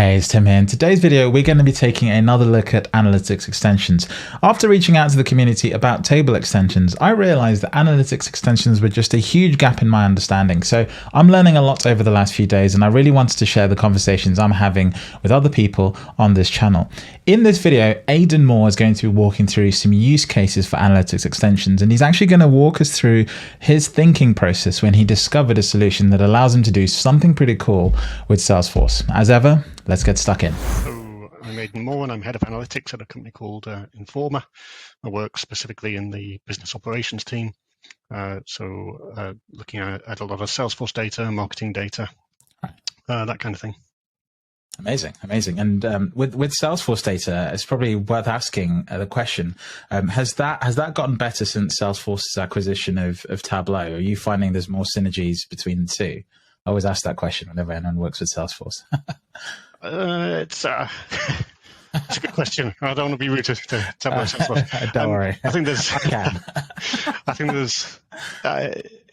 Hey, it's Tim here. In today's video, we're going to be taking another look at analytics extensions. After reaching out to the community about table extensions, I realized that analytics extensions were just a huge gap in my understanding. So I'm learning a lot over the last few days, and I really wanted to share the conversations I'm having with other people on this channel. In this video, Aidan Moore is going to be walking through some use cases for analytics extensions, and he's actually going to walk us through his thinking process when he discovered a solution that allows him to do something pretty cool with Salesforce. As ever, let's get stuck in. So I'm Aidan Moore and I'm head of analytics at a company called Informa. I work specifically in the business operations team. Looking at a lot of Salesforce data, marketing data, that kind of thing. Amazing, amazing. And with Salesforce data, it's probably worth asking the question: has that gotten better since Salesforce's acquisition of Tableau? Are you finding there's more synergies between the two? I always ask that question whenever anyone works with Salesforce. It's a good question. I don't want to be rude to Tableau Salesforce. Don't worry. I think there's. I can. I think there's.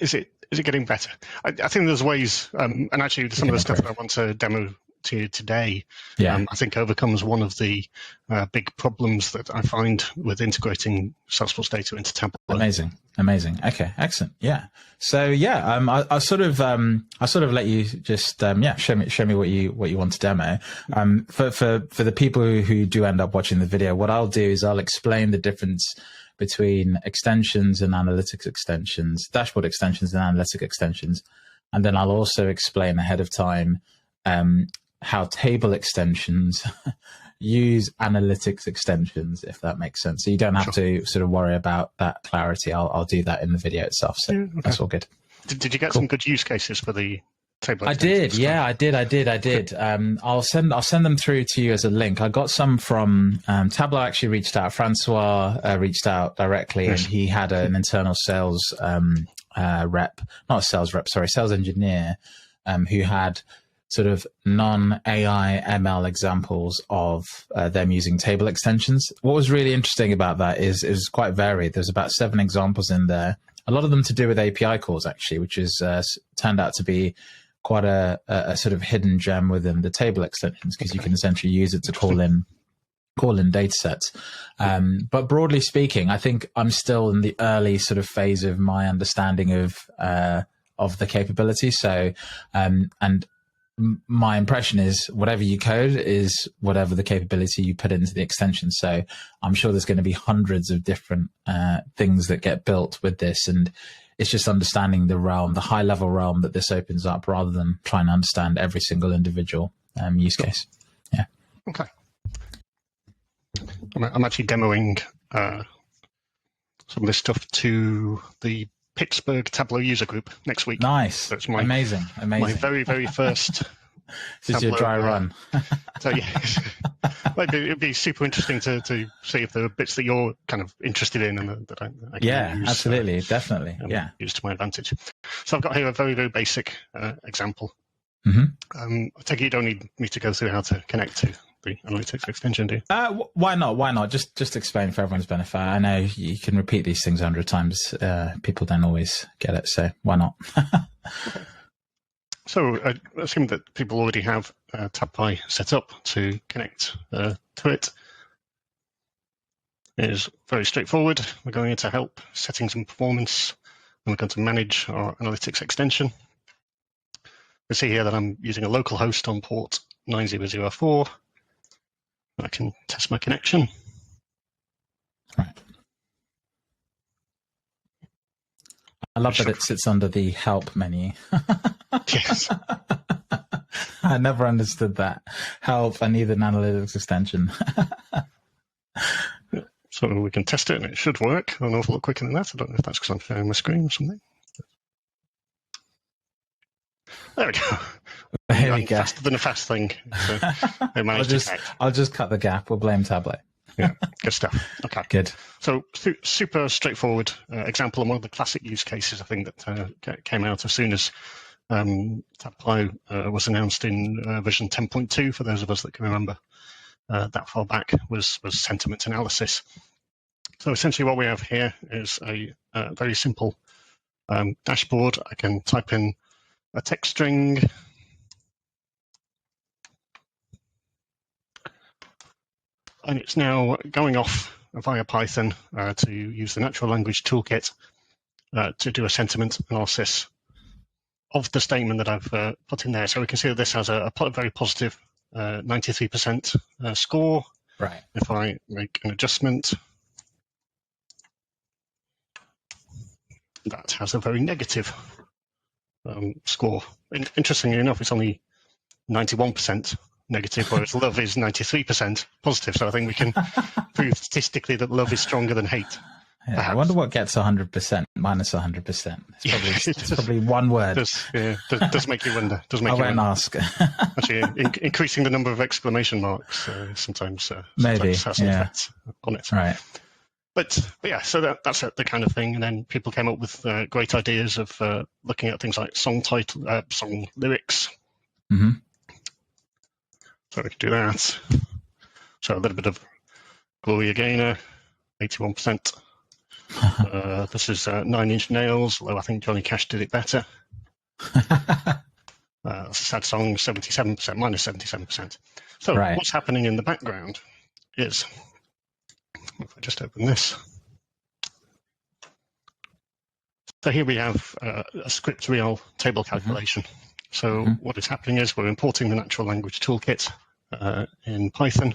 Is it getting better? I think there's ways, and actually some of the stuff that I want to demo to you today, I think overcomes one of the big problems that I find with integrating Salesforce data into Tableau. Amazing. Okay, excellent. Yeah. So I sort of let you just show me what you want to demo. For the people who do end up watching the video, what I'll do is I'll explain the difference between extensions and analytics extensions, dashboard extensions and analytic extensions, and then I'll also explain ahead of time how table extensions use analytics extensions, if that makes sense. So you don't have to sort of worry about that clarity. I'll do that in the video itself. So that's all good. Did you get some good use cases for the table extensions? I did. Yeah, I did. I'll send them through to you as a link. I got some from Tableau. Actually reached out. Francois reached out directly, and he had an internal sales sales engineer who had sort of non-AI ML examples of them using table extensions. What was really interesting about that is it was quite varied. There's about 7 examples in there, a lot of them to do with API calls, actually, which is turned out to be quite a sort of hidden gem within the table extensions, because you can essentially use it to call in data sets. But broadly speaking, I think I'm still in the early sort of phase of my understanding of the capability. So, and my impression is whatever you code is whatever the capability you put into the extension. So I'm sure there's going to be hundreds of different things that get built with this. And it's just understanding the realm, the high level realm that this opens up, rather than trying to understand every single individual use case. Yeah. Okay. I'm actually demoing some of this stuff to the Pittsburgh Tableau user group next week. Nice. So it's amazing. My very first. This is your dry run. So yeah, it'd be super interesting to see if there are bits that you're kind of interested in and that I can use. Absolutely, definitely. Use to my advantage. So I've got here a very basic example. Mm-hmm. I take it you don't need me to go through how to connect to the analytics extension, do you? Why not? Just explain for everyone's benefit. I know you can repeat these things 100 times. People don't always get it, so why not? Okay. So I assume that people already have TabPy set up to connect to it. It is very straightforward. We're going into Help, Settings and Performance, and we're going to manage our analytics extension. You see here that I'm using a local host on port 9004. I can test my connection. Right. I love that it sits under the Help menu. Yes. I never understood that. Help, I need an analytics extension. So we can test it, and it should work an awful lot quicker than that. I don't know if that's because I'm sharing my screen or something. There we go. There we go. Faster than a fast thing. So I'll just cut the gap. We'll blame Tableau. Yeah, good stuff. Okay. Good. So super straightforward example, and one of the classic use cases I think that came out as soon as Tableau was announced in version 10.2, for those of us that can remember that far back, was sentiment analysis. So essentially what we have here is a very simple dashboard. I can type in a text string, and it's now going off via Python to use the natural language toolkit to do a sentiment analysis of the statement that I've put in there. So we can see that this has a very positive 93% score. Right. If I make an adjustment, that has a very negative score. Interestingly enough, it's only 91% negative, whereas love is 93% positive. So I think we can prove statistically that love is stronger than hate. Yeah, I wonder what gets 100% minus 100%. It's probably one word. Does make you wonder. I won't ask. Actually, increasing the number of exclamation marks sometimes maybe has an effect on it. Right. But yeah, so that's the kind of thing. And then people came up with great ideas of looking at things like song lyrics. Mm-hmm. So we can do that. So a little bit of Gloria Gaynor, 81%. This is 9 Inch Nails, although I think Johnny Cash did it better. Sad Song, 77%, minus 77%. So what's happening in the background is, if I just open this. So here we have a script real table calculation. So what is happening is we're importing the natural language toolkit in Python,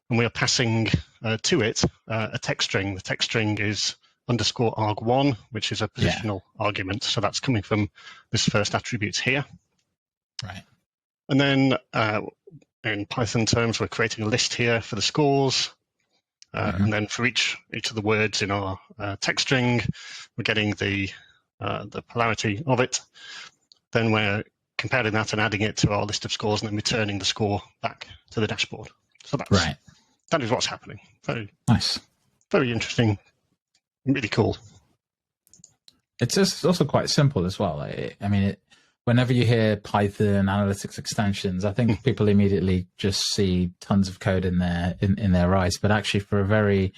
and we are passing to it a text string. The text string is underscore arg1, which is a positional argument. So that's coming from this first attribute here. Right. And then in Python terms, we're creating a list here for the scores. And then for each of the words in our text string, we're getting the polarity of it. Then we're comparing that and adding it to our list of scores, and then returning the score back to the dashboard. So that is what's happening. Very nice, very interesting, really cool. It's also quite simple as well. Whenever you hear Python Analytics Extensions, I think people immediately just see tons of code in their eyes. But actually, for a very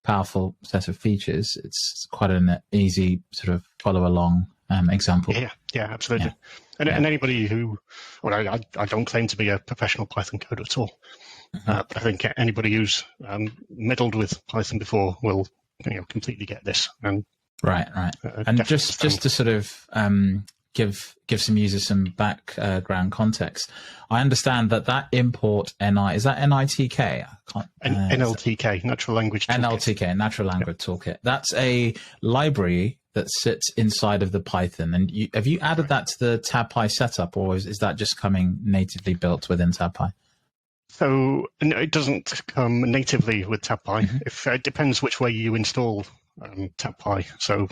powerful set of features, it's quite an easy sort of follow along example. Yeah, absolutely. Yeah. And anybody who, I don't claim to be a professional Python coder at all, but I think anybody who's meddled with Python before will completely get this. And right. And just to sort of give some users some background context, I understand that import NI, is that NITK? NLTK, Natural Language Toolkit. NLTK, Natural Language Toolkit. That's a library that sits inside of the Python. And have you added that to the TabPy setup, or is that just coming natively built within TabPy? So no, it doesn't come natively with TabPy. It depends which way you install TabPy. So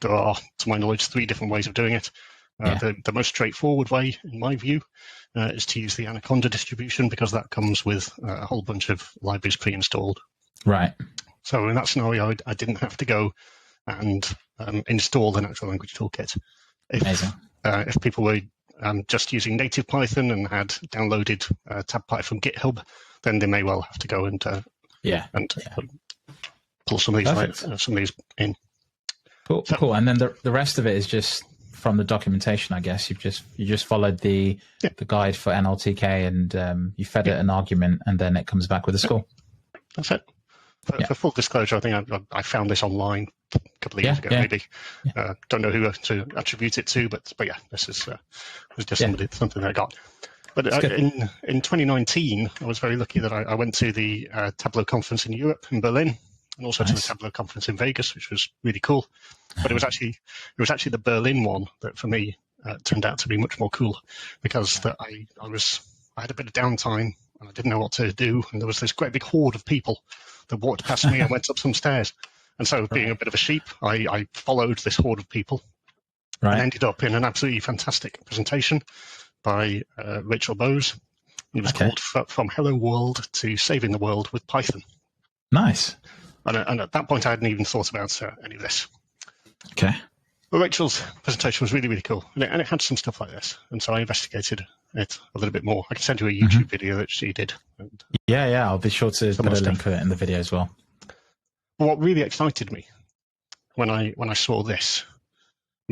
there are, to my knowledge, 3 different ways of doing it. The most straightforward way, in my view, is to use the Anaconda distribution, because that comes with a whole bunch of libraries pre-installed. Right. So in that scenario, I didn't have to go and install the Natural Language Toolkit. If people were just using native Python and had downloaded TabPy from GitHub, then they may well have to go and pull some of these in. Cool. And then the rest of it is just from the documentation, I guess. You just followed the guide for NLTK, and you fed it an argument, and then it comes back with a score. That's it. For full disclosure, I think I found this online a couple of years ago, maybe. Don't know who to attribute it to, but yeah, this was just something that I got. But in 2019, I was very lucky that I went to the Tableau conference in Europe, in Berlin, and also to the Tableau conference in Vegas, which was really cool. But it was actually the Berlin one that, for me, turned out to be much more cool, because I had a bit of downtime and I didn't know what to do, and there was this great big horde of people that walked past me and went up some stairs. And so, being a bit of a sheep, I followed this horde of people and ended up in an absolutely fantastic presentation by Rachel Bowes. It was called From Hello World to Saving the World with Python. Nice. And at that point, I hadn't even thought about any of this. Okay. But Rachel's presentation was really, really cool. And it had some stuff like this. And so I investigated it a little bit more. I can send you a YouTube video that she did. And I'll be sure to put a link for it in the video as well. What really excited me when I saw this,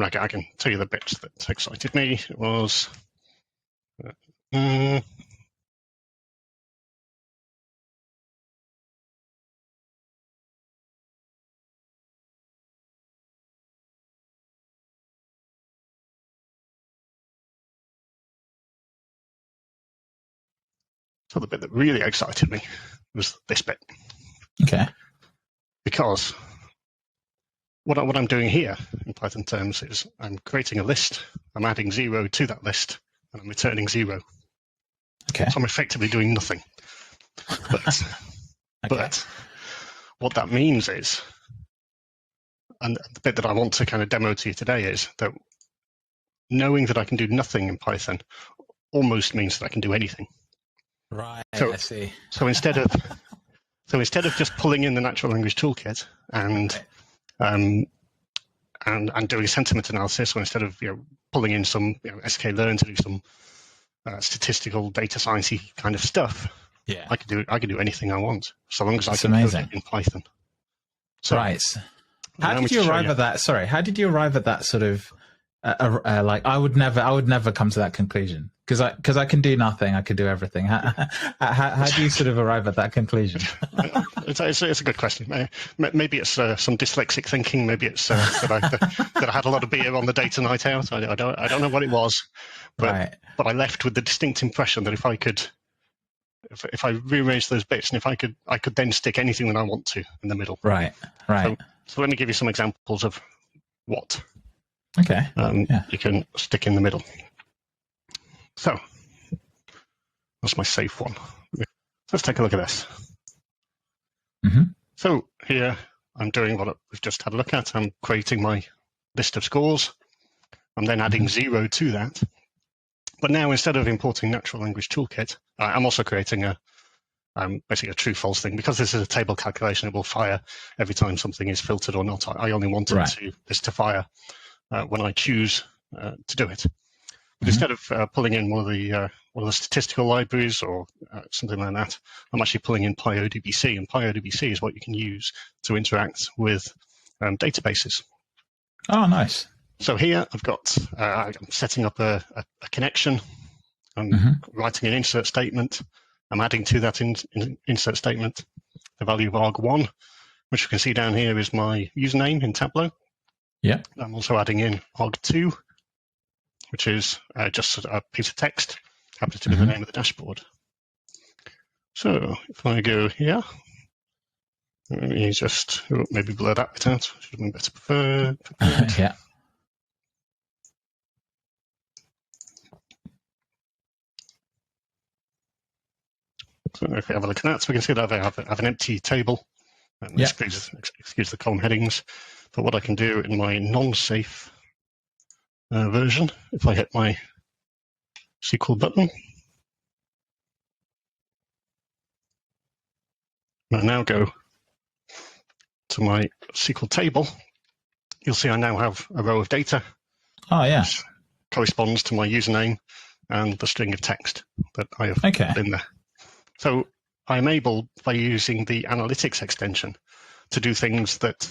I can tell you the bits that excited me. It was So the bit that really excited me was this bit. Okay. Because what I'm doing here in Python terms is I'm creating a list, I'm adding 0 to that list, and I'm returning 0. Okay. So I'm effectively doing nothing. But, but what that means is, and the bit that I want to kind of demo to you today is that knowing that I can do nothing in Python almost means that I can do anything. Right, So, I see. So instead of just pulling in the natural language toolkit and and doing sentiment analysis, or instead of pulling in some sklearn to do some statistical data sciencey kind of stuff, Yeah, I can do anything I want so long as I it's can code amazing. it in Python. So, Right. How allow me did to you show arrive you. at that? Sorry, how did you arrive at that sort of like I would never come to that conclusion because I can do nothing, I can do everything. How do you sort of arrive at that conclusion? It's a good question. Maybe it's some dyslexic thinking. Maybe it's that I had a lot of beer on the date of night out. I don't know what it was, but Right. but I left with the distinct impression that if I rearrange those bits, and if I could then stick anything that I want to in the middle. Right. So let me give you some examples of what Okay. Yeah. you can stick in the middle. So that's my safe one. Let's take a look at this. Mm-hmm. So here I'm doing what we've just had a look at. I'm creating my list of scores. I'm then adding 0 to that. But now instead of importing natural language toolkit, I'm also creating basically a true-false thing. Because this is a table calculation, it will fire every time something is filtered or not. I only want this to fire when I choose to do it. But instead of pulling in one of the statistical libraries or something like that, I'm actually pulling in PyODBC, and PyODBC is what you can use to interact with databases. Oh, nice. So here I've got I'm setting up a connection. I'm writing an insert statement. I'm adding to that insert statement the value of arg1, which you can see down here is my username in Tableau. Yeah. I'm also adding in arg2, which is just a piece of text, happens to be the name of the dashboard. So if I go here, let me just maybe blur that bit out. Should have been better prepared. Yeah. So if we have a look at that, so we can see that I have an empty table. Excuse the column headings. But what I can do in my non-safe version, if I hit my SQL button, and I now go to my SQL table, you'll see I now have a row of data. Oh, yeah. Which corresponds to my username and the string of text that I have put in there. So I'm able, by using the Analytics extension, to do things that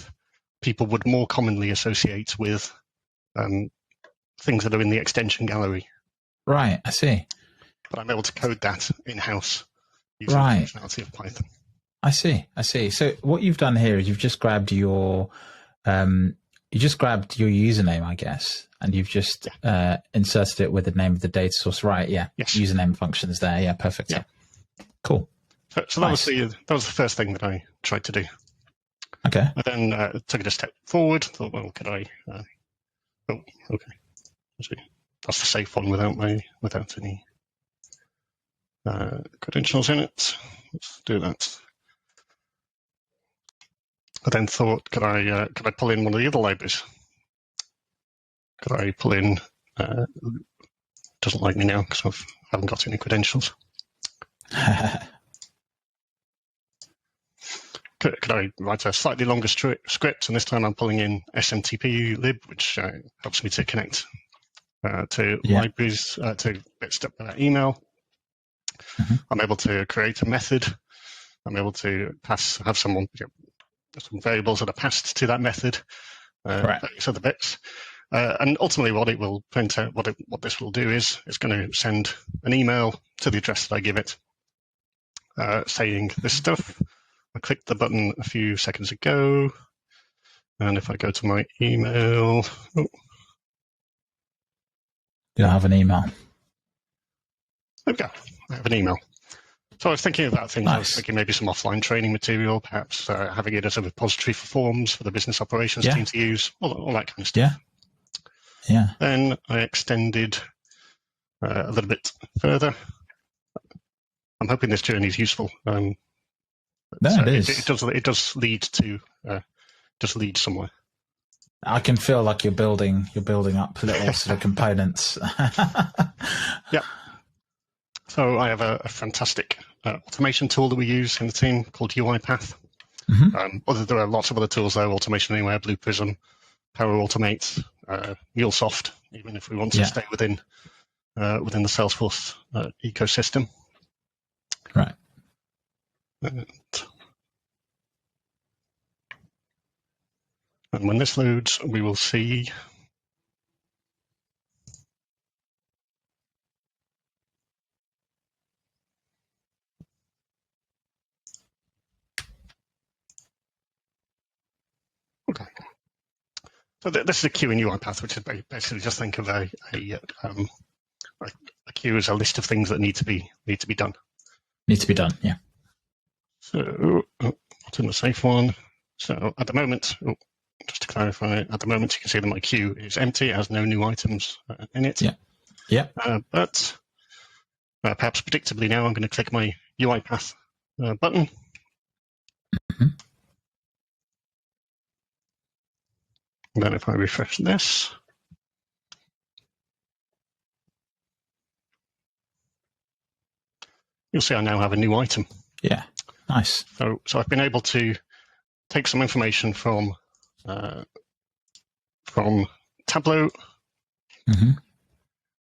people would more commonly associate with things that are in the extension gallery. Right, I see. But I'm able to code that in-house using the functionality of Python. I see. So what you've done here is you've just grabbed your username, I guess, and you've just inserted it with the name of the data source. Right, yeah. Yes. Username functions there. Yeah, perfect. Yeah. Cool. So that was the first thing that I tried to do. Okay. I then took it a step forward. Thought, well, could I? Okay. Actually, that's the safe one without any credentials in it. Let's do that. I then thought, could I pull in one of the other libraries? Could I pull in? Doesn't like me now because I haven't got any credentials. Could I write a slightly longer script? And this time I'm pulling in SMTP lib, which helps me to connect to libraries, to bits email. I'm able to create a method. I'm able to have some variables that are passed to that method. Various other bits. And ultimately what it will print out, what this will do is it's going to send an email to the address that I give it saying this stuff. I clicked the button a few seconds ago, and if I go to my email, you'll have an email. There we go. I have an email. So I was thinking about things. Nice. I was thinking maybe some offline training material, perhaps having it as a repository for forms for the business operations team to use, all that kind of stuff. Yeah. Then I extended a little bit further. I'm hoping this journey is useful. No, it is. It does lead to lead somewhere. I can feel like you're building up little sort of components. Yeah. So I have a fantastic automation tool that we use in the team called UiPath. There are lots of other tools though: Automation Anywhere, Blue Prism, Power Automate, MuleSoft, even if we want to stay within the Salesforce ecosystem. Right. And when this loads, we will see okay. So this is a queue in UiPath, which is basically just think of a queue as a list of things that need to be done. Need to be done, yeah. So what's in the safe one? So at the moment, just to clarify, at the moment you can see that my queue is empty. It has no new items in it. Yeah. But perhaps predictably now, I'm going to click my UiPath button. And then if I refresh this, you'll see I now have a new item. Yeah, nice. So I've been able to take some information from Tableau,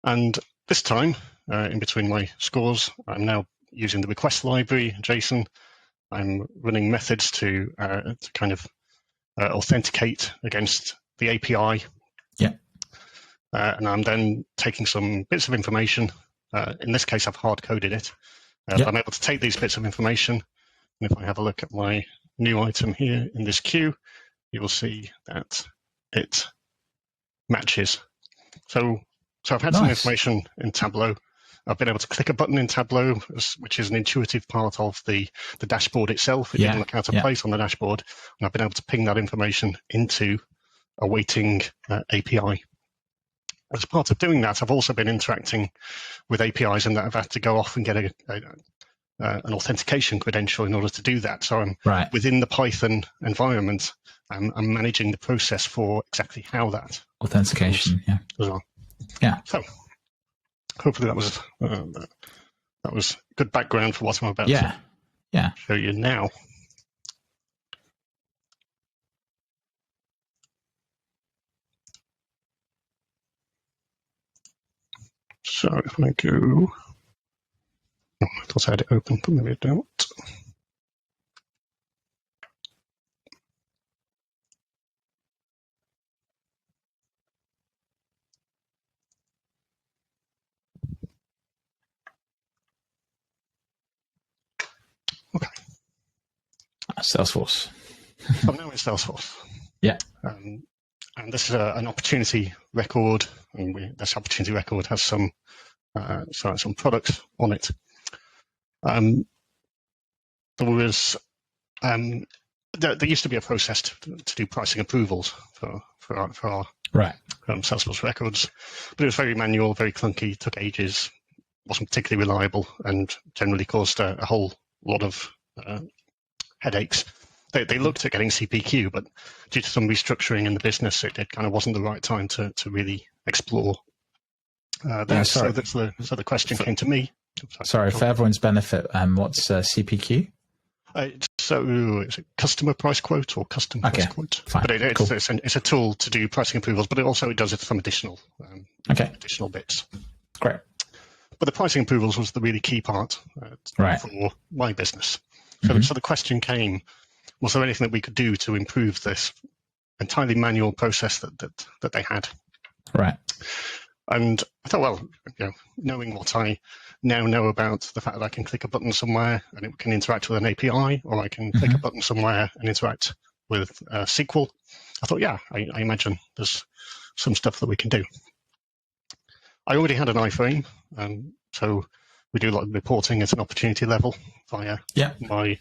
and this time, in between my scores, I'm now using the request library, JSON. I'm running methods to kind of authenticate against the API. Yeah. And I'm then taking some bits of information. In this case, I've hard-coded it. But I'm able to take these bits of information, and if I have a look at my new item here in this queue, you will see that it matches. So I've had some information in Tableau. I've been able to click a button in Tableau, which is an intuitive part of the dashboard itself. It didn't look out of place on the dashboard, and I've been able to ping that information into a waiting API. As part of doing that, I've also been interacting with APIs, and that I've had to go off and get an authentication credential in order to do that. So I'm within the Python environment. I'm managing the process for exactly how that authentication, as well. Yeah. So hopefully that was good background for what I'm about to show you now. So if I go, I thought I had it open, but maybe I don't. Okay. Salesforce. So I'm now in Salesforce. Yeah. And this is an opportunity record, and this opportunity record has some products on it. There used to be a process to do pricing approvals for our Salesforce records, but it was very manual, very clunky, took ages, wasn't particularly reliable, and generally caused a whole lot of headaches. They looked at getting CPQ, but due to some restructuring in the business, it kind of wasn't the right time to really explore that. So the question came to me. Sorry, for everyone's benefit, what's CPQ? So it's a customer price quote or custom price quote. Fine. But it's a tool to do pricing approvals, but it also does some additional bits. Great. But the pricing approvals was the really key part for my business. So the question came, was there anything that we could do to improve this entirely manual process that they had? Right. And I thought, well, knowing what I now know about the fact that I can click a button somewhere and it can interact with an API, or I can click a button somewhere and interact with SQL, I thought, I imagine there's some stuff that we can do. I already had an iframe, so we do a lot of reporting at an opportunity level via my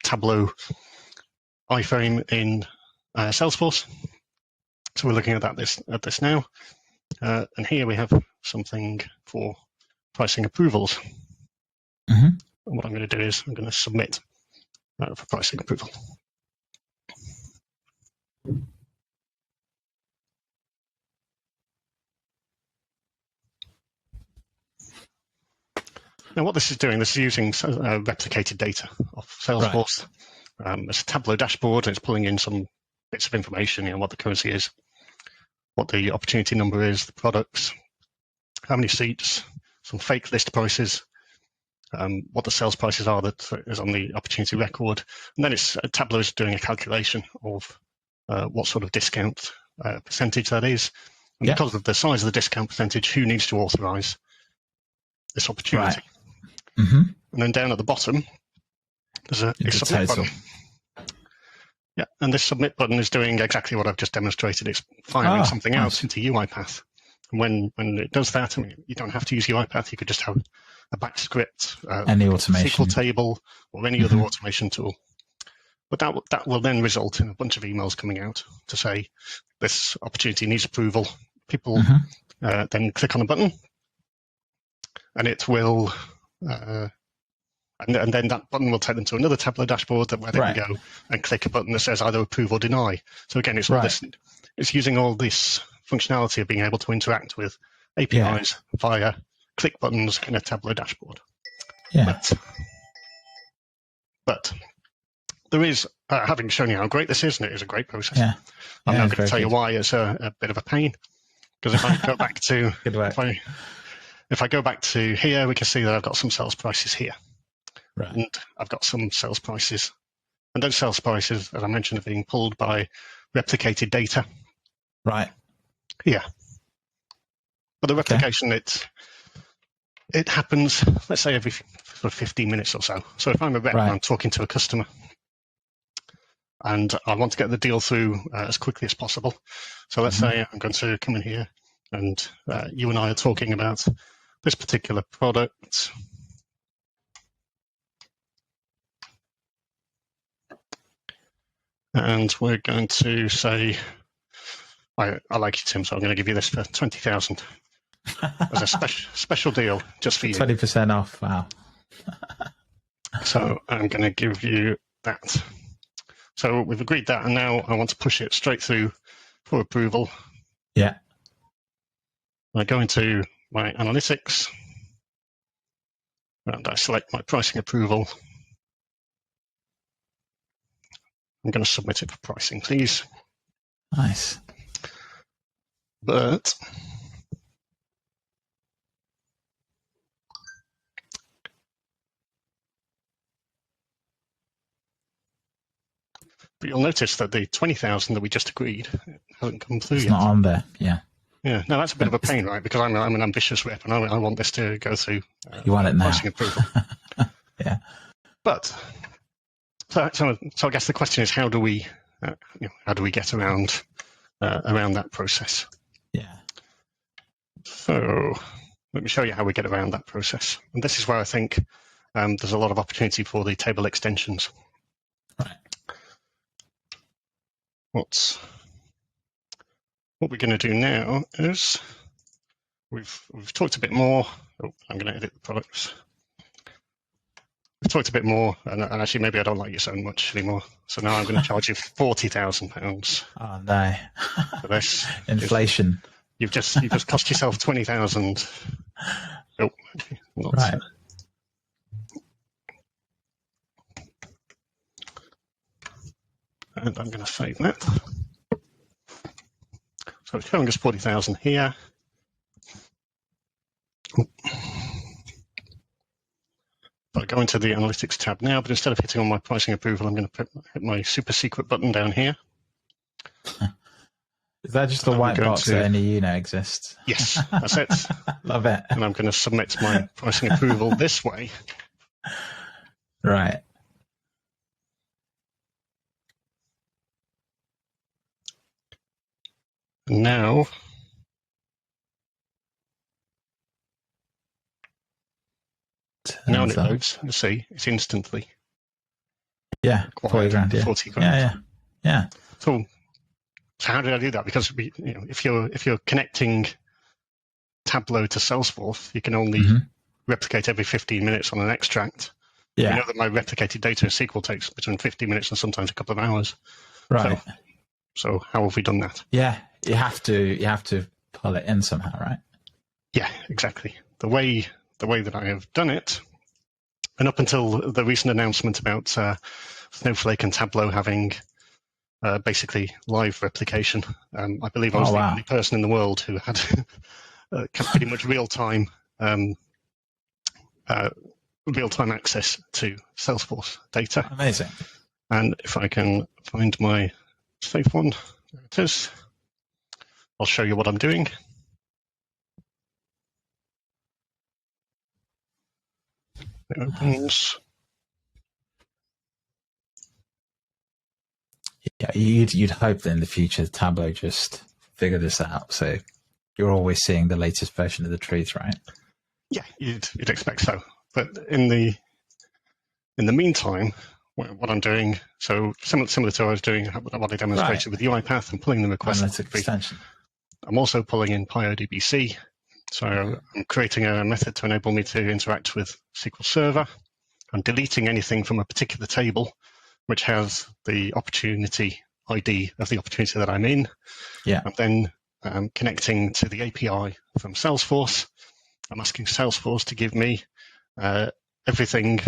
Tableau iframe in Salesforce. So we're looking at this now. And here we have something for pricing approvals. Mm-hmm. And what I'm going to do is I'm going to submit for pricing approval. Now, what this is doing, this is using replicated data off Salesforce. Right. It's a Tableau dashboard, and it's pulling in some bits of information, what the currency is, what the opportunity number is, the products, how many seats, some fake list prices, what the sales prices are that is on the opportunity record. And then Tableau is doing a calculation of what sort of discount percentage that is. And because of the size of the discount percentage, who needs to authorize this opportunity. Right. Mm-hmm. And then down at the bottom, there's a submit button. Yeah, and this submit button is doing exactly what I've just demonstrated. It's firing something out into UiPath. And when it does that, I mean, you don't have to use UiPath. You could just have a back script, any automation, SQL table, or any other automation tool. But that will then result in a bunch of emails coming out to say this opportunity needs approval. People then click on a button, and it will, and then that button will take them to another Tableau dashboard where they can go and click a button that says either approve or deny. So again, it's it's using all this functionality of being able to interact with APIs via click buttons in a Tableau dashboard. Yeah. But there is, having shown you how great this is, and it is a great process, I'm not going to tell you why it's a bit of a pain. Because if I go back to if I go back to here, we can see that I've got some sales prices here. Right. And I've got some sales prices. And those sales prices, as I mentioned, are being pulled by replicated data. Right. Yeah. But the replication, it happens, let's say, every sort of 15 minutes or so. So if I'm a rep and I'm talking to a customer and I want to get the deal through as quickly as possible. So let's say I'm going to come in here and you and I are talking about this particular product. And we're going to say, I like you, Tim, so I'm going to give you this for 20,000 as a special deal just for you. 20% off. Wow. So I'm going to give you that. So we've agreed that, and now I want to push it straight through for approval. Yeah. I go into my analytics, and I select my pricing approval. I'm going to submit it for pricing, please. Nice. But you'll notice that the 20,000 that we just agreed hasn't come through yet. It's not on there. Yeah. Yeah. Now that's a bit of a pain, right? Because I'm an ambitious rep, and I want this to go through. You want it now. Pricing approval. Yeah. But so I guess the question is, how do we get around that process? Yeah. So let me show you how we get around that process. And this is where I think there's a lot of opportunity for the table extensions. Right. What we're going to do now is we've talked a bit more. Oh, I'm going to edit the products. We've talked a bit more, and actually maybe I don't like you so much anymore. So now I'm going to charge you £40,000. Oh no! For this Inflation. You've just cost yourself 20,000. Oh, not right. And I'm going to save that. So it's showing us 40,000 here. But I go into the Analytics tab now, but instead of hitting on my pricing approval, I'm going to hit my super secret button down here. Is that just a white box that only you know exists? Yes, that's it. Love it. And I'm going to submit my pricing approval this way. Right. Now, now when And it loads, you'll see it's instantly yeah, 40 grand. Yeah. 40 grand. Yeah. So how did I do that? Because if you're connecting Tableau to Salesforce, you can only replicate every 15 minutes on an extract. Yeah. We know that my replicated data in SQL takes between 15 minutes and sometimes a couple of hours. Right. So how have we done that? Yeah, you have to pull it in somehow, right? Yeah, exactly. The way that I have done it, and up until the recent announcement about Snowflake and Tableau having basically live replication, I believe I was the only person in the world who had pretty much real-time access to Salesforce data. Amazing. And if I can find my safe one, there it is. I'll show you what I'm doing. It opens. Yeah, you'd hope that in the future Tableau just figure this out, so you're always seeing the latest version of the truth, right? Yeah, you'd expect so. But in the meantime, what I'm doing, so similar to what I was doing, what I demonstrated with UiPath, I'm pulling the request. Analytic Extension. I'm also pulling in PyODBC. So I'm creating a method to enable me to interact with SQL Server. I'm deleting anything from a particular table which has the opportunity ID of the opportunity that I'm in. Yeah. I'm then connecting to the API from Salesforce. I'm asking Salesforce to give me everything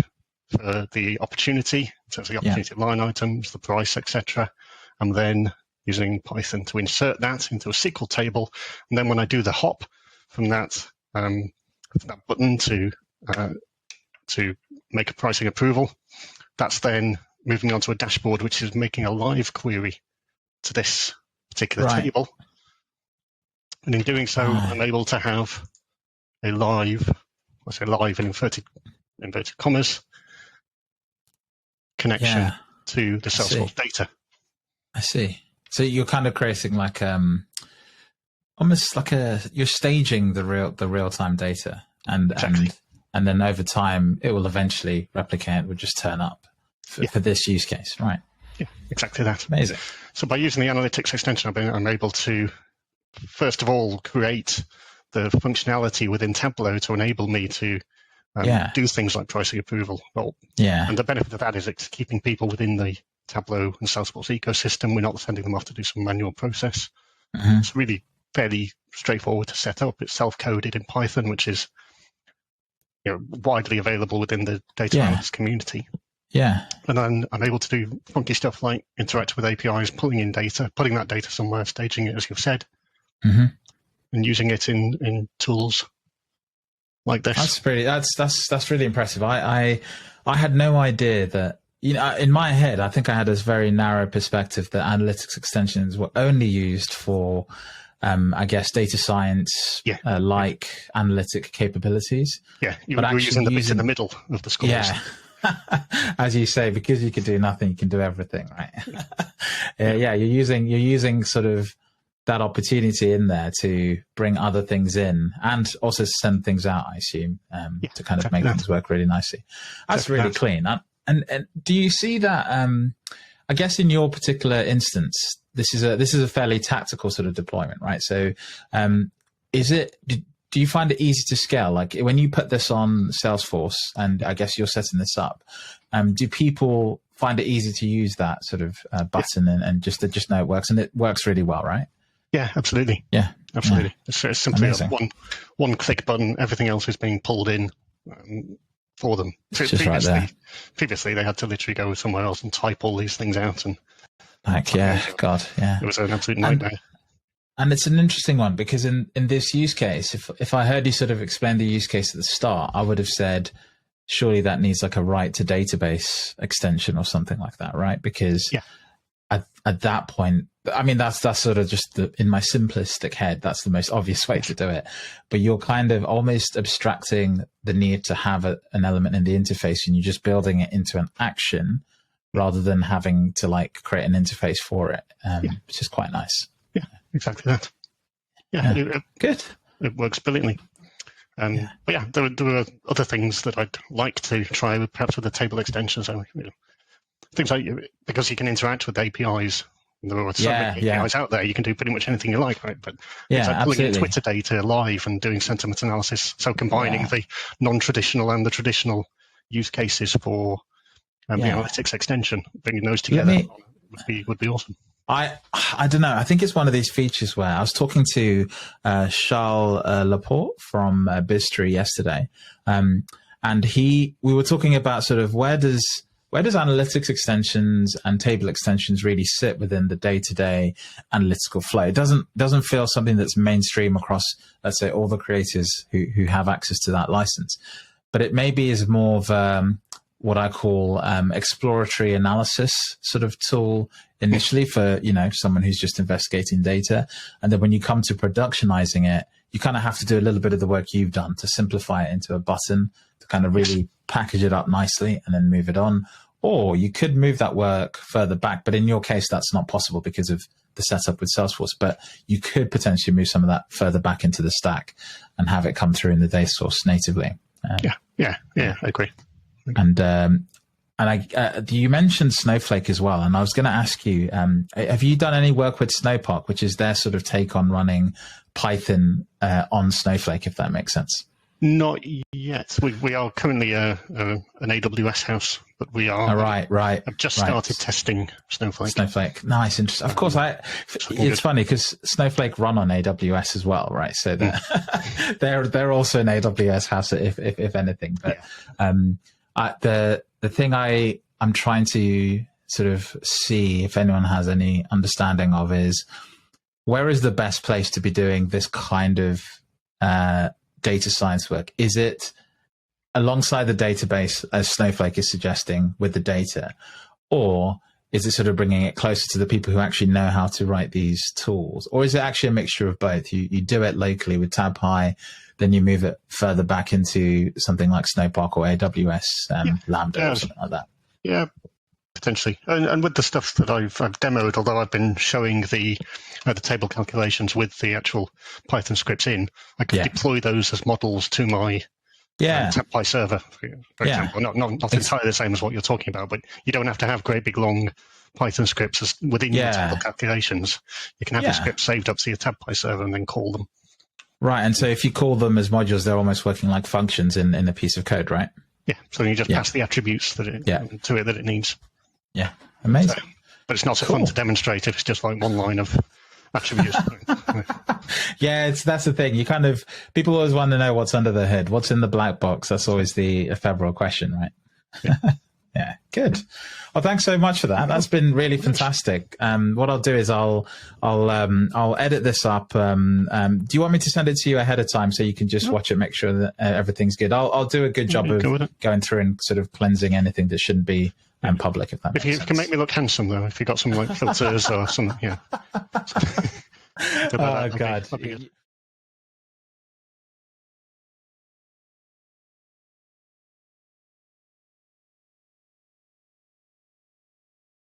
for the opportunity, so the opportunity line items, the price, etc. I'm then using Python to insert that into a SQL table. And then when I do the hop from that button to make a pricing approval, that's then moving on to a dashboard which is making a live query to this particular table. And in doing so, I'm able to have a live, I say live in inverted commas, connection to the Salesforce data. I see. So you're kind of creating like almost like you're staging the real time data, and then over time it will eventually replicate. Will just turn up for this use case, right? Yeah, exactly that. Amazing. So by using the Analytics extension, I'm able to first of all create the functionality within Tableau to enable me to do things like pricing approval. And the benefit of that is it's keeping people within the Tableau and Salesforce ecosystem. We're not sending them off to do some manual process. It's really fairly straightforward to set up. It's self-coded in Python, which is widely available within the data analyst community. Yeah. And then I'm able to do funky stuff like interact with APIs, pulling in data, putting that data somewhere, staging it, as you've said, and using it in tools like this. That's really impressive. I had no idea that, in my head, I think I had this very narrow perspective that analytics extensions were only used for, I guess, data science, like analytic capabilities. Yeah, you were using the bit in the middle of the scores. Yeah. As you say, because you can do nothing, you can do everything, right? You're using sort of that opportunity in there to bring other things in and also send things out, I assume, to kind of make things work really nicely. That's really clean. And do you see that? I guess in your particular instance, this is a fairly tactical sort of deployment, right? So, do you find it easy to scale? Like when you put this on Salesforce, and I guess you're setting this up, do people find it easy to use that sort of button and just know it works, and it works really well, right? Yeah, absolutely. Yeah, absolutely. Yeah. It's simply a one click button. Everything else is being pulled in for them. Previously, they had to literally go somewhere else and type all these things out, and it was an absolute nightmare. And it's an interesting one because in this use case, if I heard you sort of explain the use case at the start, I would have said, surely that needs like a write to database extension or something like that, right? Because at that point, I mean, that's sort of just in my simplistic head, that's the most obvious way to do it. But you're kind of almost abstracting the need to have an element in the interface, and you're just building it into an action rather than having to like create an interface for it, which is quite nice. Yeah, exactly that. Yeah. Good. It works brilliantly. But yeah, there were other things that I'd like to try perhaps with the table extensions. So, things like, because you can interact with APIs. There are so many APIs out there. You can do pretty much anything you like, right? But things like pulling in Twitter data live and doing sentiment analysis. So combining the non-traditional and the traditional use cases for the analytics extension, bringing those together would be awesome. I don't know. I think it's one of these features where I was talking to Charles Laporte from BizTree yesterday, and we were talking about sort of where does analytics extensions and table extensions really sit within the day-to-day analytical flow? It doesn't feel something that's mainstream across, let's say, all the creators who have access to that license, but it maybe is more of what I call exploratory analysis sort of tool initially for, someone who's just investigating data. And then when you come to productionizing it, you kind of have to do a little bit of the work you've done to simplify it into a button to kind of really package it up nicely and then move it on. Or you could move that work further back, but in your case, that's not possible because of the setup with Salesforce. But you could potentially move some of that further back into the stack and have it come through in the data source natively. I agree. And you mentioned Snowflake as well, and I was going to ask you, have you done any work with Snowpark, which is their sort of take on running Python on Snowflake, if that makes sense? Not yet. We are currently an AWS house, but we are right. I've just started testing Snowflake. Nice, interesting. Of course, it's funny because Snowflake run on AWS as well, right? So they're also an AWS house, if anything. But the thing I'm trying to sort of see if anyone has any understanding of is where is the best place to be doing this kind of data science work? Is it alongside the database, as Snowflake is suggesting, with the data, or is it sort of bringing it closer to the people who actually know how to write these tools? Or is it actually a mixture of both? You do it locally with TabPy, then you move it further back into something like Snowpark or AWS Lambda or something like that. Yeah, potentially. And with the stuff that I've demoed, although I've been showing the table calculations with the actual Python scripts in, I could deploy those as models to my TabPy server, for example. Not entirely the same as what you're talking about, but you don't have to have great big long Python scripts within your table calculations. You can have the scripts saved up to your TabPy server and then call them. Right, and so if you call them as modules, they're almost working like functions in a piece of code, right? Yeah, so you just pass the attributes to it that it needs. Yeah, amazing. So, but it's not so fun to demonstrate if it's just like one line of attributes. That's the thing. People always want to know what's under the hood, what's in the black box. That's always the ephemeral question, right? Yeah, good. Well, thanks so much for that. That's been really fantastic. What I'll do is I'll edit this up. Do you want me to send it to you ahead of time so you can just watch it, make sure that everything's good? I'll do a good job of going through and sort of cleansing anything that shouldn't be public. If that makes sense. Can make me look handsome though, if you got some like filters or something, Oh God.